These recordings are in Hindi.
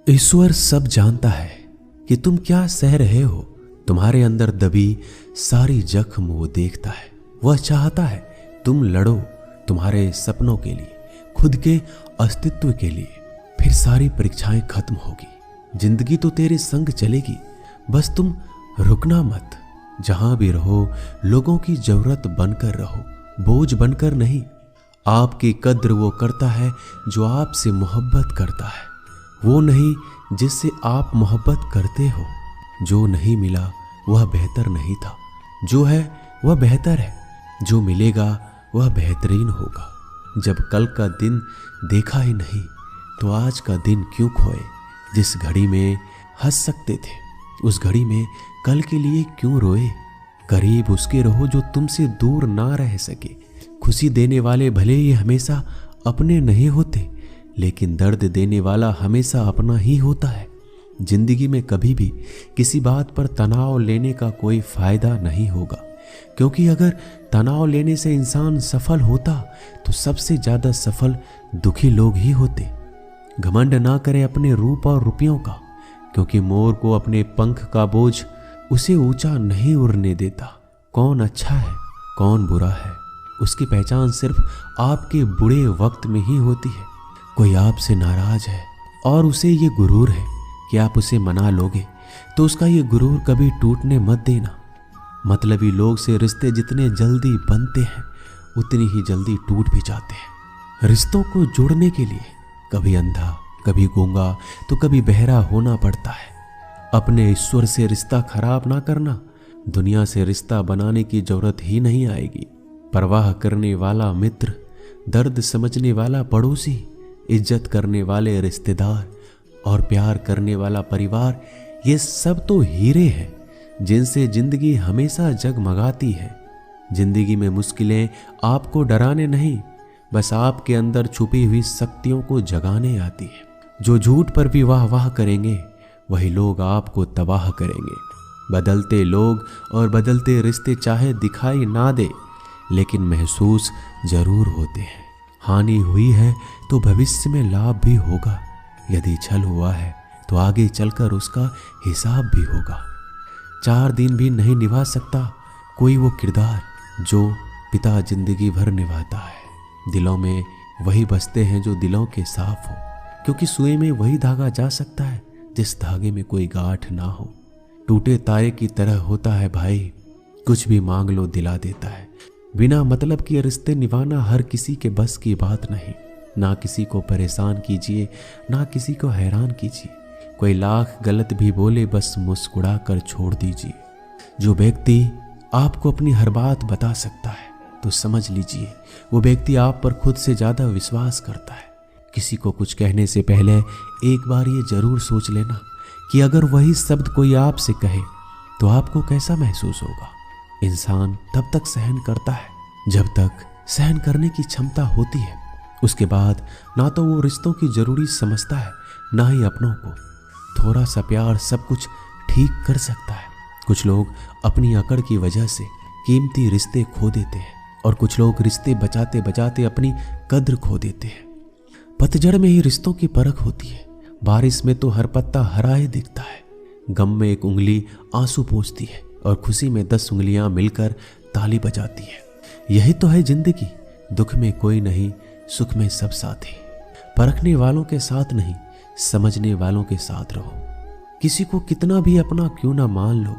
ईश्वर सब जानता है कि तुम क्या सह रहे हो। तुम्हारे अंदर दबी सारी जख्म वो देखता है। वह चाहता है तुम लड़ो तुम्हारे सपनों के लिए, खुद के अस्तित्व के लिए। फिर सारी परीक्षाएं खत्म होगी। जिंदगी तो तेरे संग चलेगी, बस तुम रुकना मत। जहां भी रहो लोगों की जरूरत बनकर रहो, बोझ बनकर नहीं। आपकी कद्र वो करता है जो आपसे मोहब्बत करता है, वो नहीं जिससे आप मोहब्बत करते हो। जो नहीं मिला वह बेहतर नहीं था, जो है वह बेहतर है। जो मिलेगा वह बेहतरीन होगा। जब कल का दिन देखा ही नहीं तो आज का दिन क्यों खोए। जिस घड़ी में हंस सकते थे उस घड़ी में कल के लिए क्यों रोए। करीब उसके रहो जो तुमसे दूर ना रह सके। खुशी देने वाले भले ही हमेशा अपने नहीं होते, लेकिन दर्द देने वाला हमेशा अपना ही होता है। जिंदगी में कभी भी किसी बात पर तनाव लेने का कोई फायदा नहीं होगा, क्योंकि अगर तनाव लेने से इंसान सफल होता तो सबसे ज्यादा सफल दुखी लोग ही होते। घमंड ना करे अपने रूप और रुपयों का, क्योंकि मोर को अपने पंख का बोझ उसे ऊंचा नहीं उड़ने देता। कौन अच्छा है कौन बुरा है उसकी पहचान सिर्फ आपके बुरे वक्त में ही होती है। कोई आपसे नाराज है और उसे ये गुरूर है कि आप उसे मना लोगे, तो उसका ये गुरूर कभी टूटने मत देना। मतलबी लोग से रिश्ते जितने जल्दी बनते हैं उतनी ही जल्दी टूट भी जाते हैं। रिश्तों को जोड़ने के लिए कभी अंधा कभी गूंगा तो कभी बहरा होना पड़ता है। अपने ईश्वर से रिश्ता खराब ना करना, दुनिया से रिश्ता बनाने की जरूरत ही नहीं आएगी। परवाह करने वाला मित्र, दर्द समझने वाला पड़ोसी, इज्जत करने वाले रिश्तेदार और प्यार करने वाला परिवार, ये सब तो हीरे हैं जिनसे जिंदगी हमेशा जगमगाती है। जिंदगी में मुश्किलें आपको डराने नहीं, बस आपके अंदर छुपी हुई शक्तियों को जगाने आती है। जो झूठ पर भी वाह वाह करेंगे वही लोग आपको तबाह करेंगे। बदलते लोग और बदलते रिश्ते चाहे दिखाई ना दे, लेकिन महसूस जरूर होते हैं। हानि हुई है तो भविष्य में लाभ भी होगा। यदि छल हुआ है तो आगे चलकर उसका हिसाब भी होगा। 4 दिन भी नहीं निभा सकता कोई वो किरदार जो पिता जिंदगी भर निभाता है। दिलों में वही बसते हैं जो दिलों के साफ हो, क्योंकि सुई में वही धागा जा सकता है जिस धागे में कोई गांठ ना हो। टूटे तारे की तरह होता है भाई, कुछ भी मांग लो दिला देता है। बिना मतलब के रिश्ते निभाना हर किसी के बस की बात नहीं। ना किसी को परेशान कीजिए ना किसी को हैरान कीजिए। कोई लाख गलत भी बोले बस मुस्कुरा कर छोड़ दीजिए। जो व्यक्ति आपको अपनी हर बात बता सकता है तो समझ लीजिए वो व्यक्ति आप पर खुद से ज्यादा विश्वास करता है। किसी को कुछ कहने से पहले एक बार ये जरूर सोच लेना कि अगर वही शब्द कोई आपसे कहे तो आपको कैसा महसूस होगा। इंसान तब तक सहन करता है जब तक सहन करने की क्षमता होती है। उसके बाद ना तो वो रिश्तों की जरूरी समझता है ना ही अपनों को। थोड़ा सा प्यार सब कुछ ठीक कर सकता है। कुछ लोग अपनी अकड़ की वजह से कीमती रिश्ते खो देते हैं और कुछ लोग रिश्ते बचाते बचाते अपनी कद्र खो देते हैं। पतझड़ में ही रिश्तों की परख होती है। बारिश में तो हर पत्ता हरा ही दिखता है। गम में एक उंगली आंसू पोंछती है और खुशी में 10 उंगलियां मिलकर ताली बजाती है। यही तो है जिंदगी। दुख में कोई नहीं, सुख में सब साथी। परखने वालों के साथ नहीं, समझने वालों के साथ रहो। किसी को कितना भी अपना क्यों ना मान लो,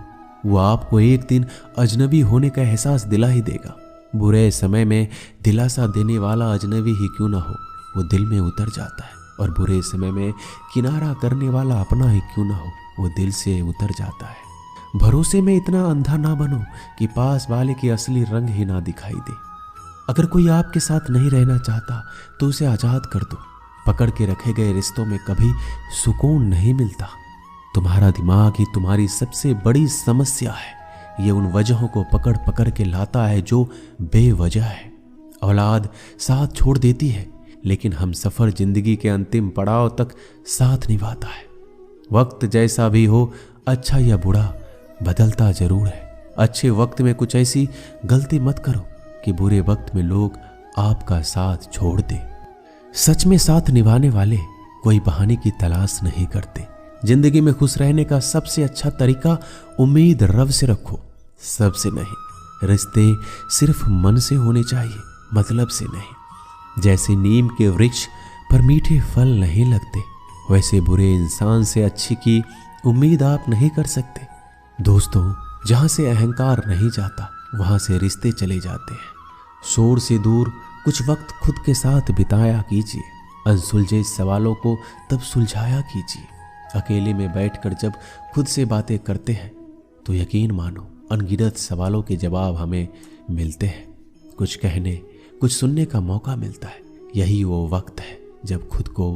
वो आपको एक दिन अजनबी होने का एहसास दिला ही देगा। बुरे समय में दिलासा देने वाला अजनबी ही क्यों ना हो, वो दिल में उतर जाता है। और बुरे समय में किनारा करने वाला अपना ही क्यों ना हो, वो दिल से उतर जाता है। भरोसे में इतना अंधा ना बनो कि पास वाले की असली रंग ही ना दिखाई दे। अगर कोई आपके साथ नहीं रहना चाहता तो उसे आजाद कर दो। पकड़ के रखे गए रिश्तों में कभी सुकून नहीं मिलता। तुम्हारा दिमाग ही तुम्हारी सबसे बड़ी समस्या है। ये उन वजहों को पकड़ पकड़ के लाता है जो बेवजह है। औलाद साथ छोड़ देती है, लेकिन हम सफर जिंदगी के अंतिम पड़ाव तक साथ निभाता है। वक्त जैसा भी हो, अच्छा या बुरा, बदलता जरूर है। अच्छे वक्त में कुछ ऐसी गलती मत करो कि बुरे वक्त में लोग आपका साथ छोड़ दे। सच में साथ निभाने वाले कोई बहाने की तलाश नहीं करते। जिंदगी में खुश रहने का सबसे अच्छा तरीका उम्मीद रब से रखो, सबसे नहीं। रिश्ते सिर्फ मन से होने चाहिए, मतलब से नहीं। जैसे नीम के वृक्ष पर मीठे फल नहीं लगते, वैसे बुरे इंसान से अच्छी की उम्मीद आप नहीं कर सकते। दोस्तों, जहां से अहंकार नहीं जाता वहां से रिश्ते चले जाते हैं। शोर से दूर कुछ वक्त खुद के साथ बिताया कीजिए। अनसुलझे सवालों को तब सुलझाया कीजिए। अकेले में बैठकर जब खुद से बातें करते हैं तो यकीन मानो अनगिनत सवालों के जवाब हमें मिलते हैं। कुछ कहने, कुछ सुनने का मौका मिलता है। यही वो वक्त है जब खुद को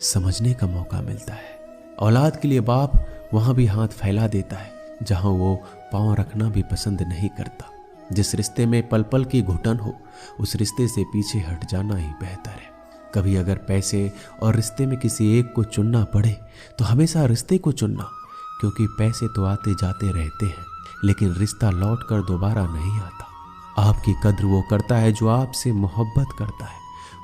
समझने का मौका मिलता है। औलाद के लिए बाप वहां भी हाथ फैला देता है जहां वो पांव रखना भी पसंद नहीं करता। जिस रिश्ते में पल पल की घुटन हो, उस रिश्ते से पीछे हट जाना ही बेहतर है। कभी अगर पैसे और रिश्ते में किसी एक को चुनना पड़े तो हमेशा रिश्ते को चुनना, क्योंकि पैसे तो आते जाते रहते हैं, लेकिन रिश्ता लौट कर दोबारा नहीं आता। आपकी कद्र वो करता है जो आपसे मोहब्बत करता है,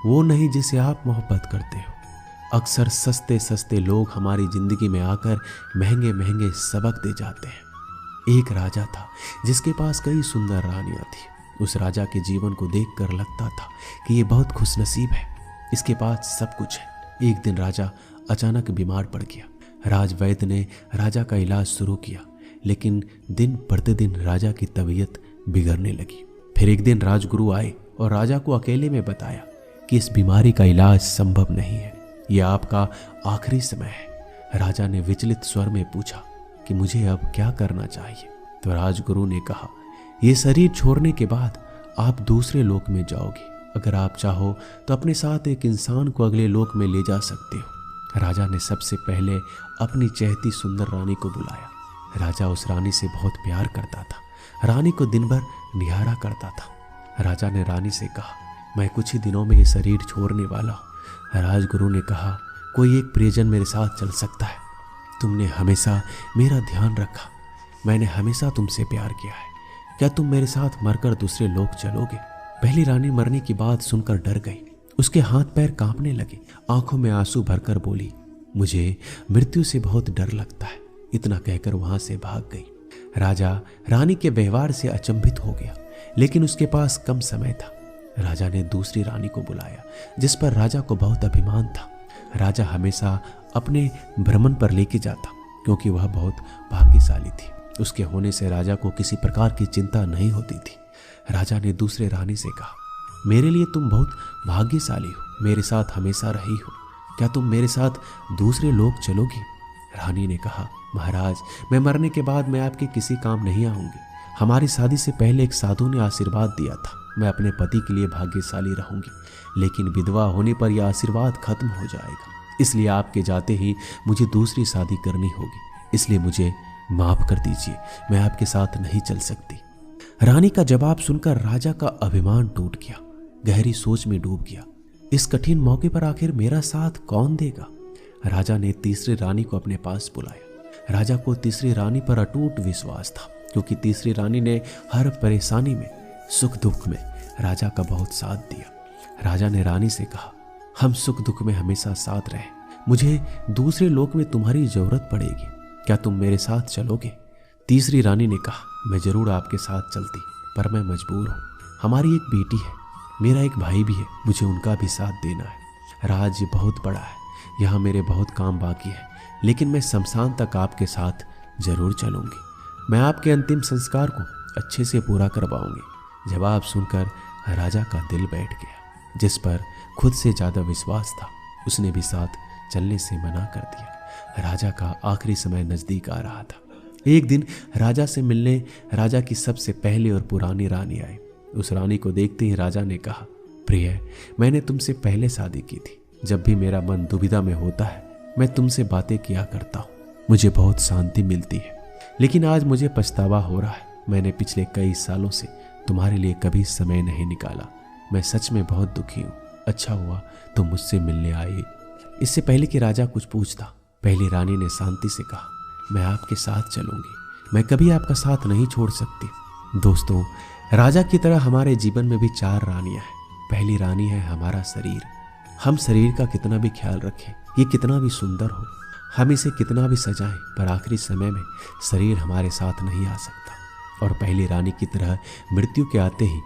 वो नहीं जिसे आप मोहब्बत करते हो। अक्सर सस्ते सस्ते लोग हमारी जिंदगी में आकर महंगे महंगे सबक दे जाते हैं। एक राजा था जिसके पास कई सुंदर रानियां थी। उस राजा के जीवन को देखकर लगता था कि ये बहुत खुशनसीब है, इसके पास सब कुछ है। एक दिन राजा अचानक बीमार पड़ गया। राजवैद्य ने राजा का इलाज शुरू किया, लेकिन दिन प्रतिदिन राजा की तबीयत बिगड़ने लगी। फिर एक दिन राजगुरु आए और राजा को अकेले में बताया कि इस बीमारी का इलाज संभव नहीं है, यह आपका आखिरी समय है। राजा ने विचलित स्वर में पूछा कि मुझे अब क्या करना चाहिए। तो राजगुरु ने कहा, यह शरीर छोड़ने के बाद आप दूसरे लोक में जाओगे। अगर आप चाहो तो अपने साथ एक इंसान को अगले लोक में ले जा सकते हो। राजा ने सबसे पहले अपनी चहती सुंदर रानी को बुलाया। राजा उस रानी से बहुत प्यार करता था, रानी को दिन भर निहारा करता था। राजा ने रानी से कहा, मैं कुछ ही दिनों में ये शरीर छोड़ने वाला हूँ। राजगुरु ने कहा, कोई एक प्रियजन मेरे साथ चल सकता है। तुमने हमेशा मेरा ध्यान रखा, मैंने हमेशा तुमसे प्यार किया है, क्या तुम मेरे साथ मरकर दूसरे लोक चलोगे? पहली रानी मरने की बात सुनकर डर गई। उसके हाथ पैर कांपने लगे, आंखों में आंसू भरकर बोली, मुझे मृत्यु से बहुत डर लगता है। इतना कहकर वहां से भाग गई। राजा रानी के व्यवहार से अचंभित हो गया, लेकिन उसके पास कम समय था। राजा ने दूसरी रानी को बुलाया, जिस पर राजा को बहुत अभिमान था। राजा हमेशा अपने भ्रमण पर लेके जाता, क्योंकि वह बहुत भाग्यशाली थी। उसके होने से राजा को किसी प्रकार की चिंता नहीं होती थी। राजा ने दूसरे रानी से कहा, मेरे लिए तुम बहुत भाग्यशाली हो, मेरे साथ हमेशा रही हो, क्या तुम मेरे साथ दूसरे लोक चलोगी? रानी ने कहा, महाराज, मैं मरने के बाद मैं आपके किसी काम नहीं आऊंगी। हमारी शादी से पहले एक साधु ने आशीर्वाद दिया था, मैं अपने पति के लिए भाग्यशाली रहूंगी, लेकिन विधवा होने पर यह आशीर्वाद खत्म हो जाएगा। इसलिए आपके जाते ही मुझे दूसरी शादी करनी होगी, इसलिए मुझे माफ कर दीजिए, मैं आपके साथ नहीं चल सकती। रानी का जवाब सुनकर राजा का अभिमान टूट गया, गहरी सोच में डूब गया। इस कठिन मौके पर आखिर मेरा साथ कौन देगा? राजा ने तीसरी रानी को अपने पास बुलाया। राजा को तीसरी रानी पर अटूट विश्वास था, क्योंकि तीसरी रानी ने हर परेशानी में, सुख दुख में राजा का बहुत साथ दिया। राजा ने रानी से कहा, हम सुख दुख में हमेशा साथ रहें, मुझे दूसरे लोक में तुम्हारी जरूरत पड़ेगी, क्या तुम मेरे साथ चलोगे? तीसरी रानी ने कहा, मैं जरूर आपके साथ चलती, पर मैं मजबूर हूँ। हमारी एक बेटी है, मेरा एक भाई भी है, मुझे उनका भी साथ देना है। राज्य बहुत बड़ा है, यहाँ मेरे बहुत काम बाकी है, लेकिन मैं शमशान तक आपके साथ जरूर चलूंगी। मैं आपके अंतिम संस्कार को अच्छे से पूरा करवाऊंगी। जवाब सुनकर राजा का दिल बैठ गया। जिस पर खुद से ज्यादा विश्वास था, उसने भी साथ चलने से मना कर दिया। राजा का आखिरी समय नजदीक आ रहा था। एक दिन राजा से मिलने राजा की सबसे पहली और पुरानी रानी आई। उस रानी को देखते ही राजा ने कहा, प्रिय, मैंने तुमसे पहले शादी की थी। जब भी मेरा मन दुविधा में होता है, मैं तुमसे बातें किया करता हूँ, मुझे बहुत शांति मिलती है। लेकिन आज मुझे पछतावा हो रहा है, मैंने पिछले कई सालों से तुम्हारे लिए कभी समय नहीं निकाला। मैं सच में बहुत दुखी हूँ। अच्छा हुआ तुम मुझसे मिलने आए। इससे पहले कि राजा कुछ पूछता, पहली रानी ने शांति से कहा, मैं आपके साथ चलूंगी, मैं कभी आपका साथ नहीं छोड़ सकती। दोस्तों, राजा की तरह हमारे जीवन में भी 4 रानियां हैं। पहली रानी है हमारा शरीर। हम शरीर का कितना भी ख्याल रखें, ये कितना भी सुंदर हो, हम इसे कितना भी सजाएं, पर आखिरी समय में शरीर हमारे साथ नहीं आ सकता और पहली रानी की तरह मृत्यु के आते ही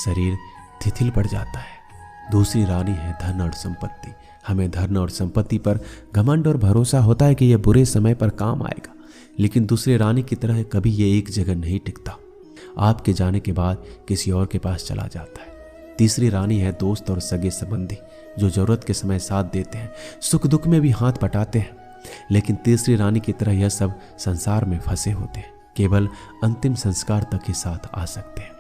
शरीर शिथिल पड़ जाता है। दूसरी रानी है धन और संपत्ति। हमें धन और संपत्ति पर घमंड और भरोसा होता है कि यह बुरे समय पर काम आएगा, लेकिन दूसरी रानी की तरह कभी ये एक जगह नहीं टिकता, आपके जाने के बाद किसी और के पास चला जाता है। तीसरी रानी है दोस्त और सगे संबंधी, जो जरूरत के समय साथ देते हैं, सुख दुख में भी हाथ बटाते हैं, लेकिन तीसरी रानी की तरह यह सब संसार में फंसे होते हैं, केवल अंतिम संस्कार तक ही साथ आ सकते हैं।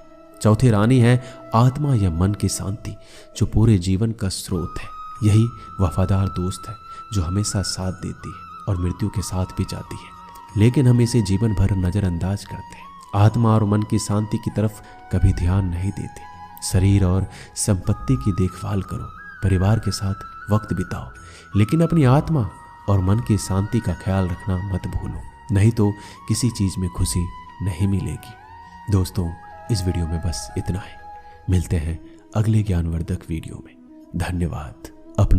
चौथी रानी है आत्मा या मन की शांति, जो पूरे जीवन का स्रोत है। यही वफादार दोस्त है जो हमेशा साथ देती है और मृत्यु के साथ भी जाती है, लेकिन हम इसे जीवन भर नजरअंदाज करते हैं। आत्मा और मन की शांति की तरफ कभी ध्यान नहीं देते। शरीर और संपत्ति की देखभाल करो, परिवार के साथ वक्त बिताओ, लेकिन अपनी आत्मा और मन की शांति का ख्याल रखना मत भूलो, नहीं तो किसी चीज में खुशी नहीं मिलेगी। दोस्तों, इस वीडियो में बस इतना ही। मिलते हैं अगले ज्ञानवर्धक वीडियो में। धन्यवाद। अपना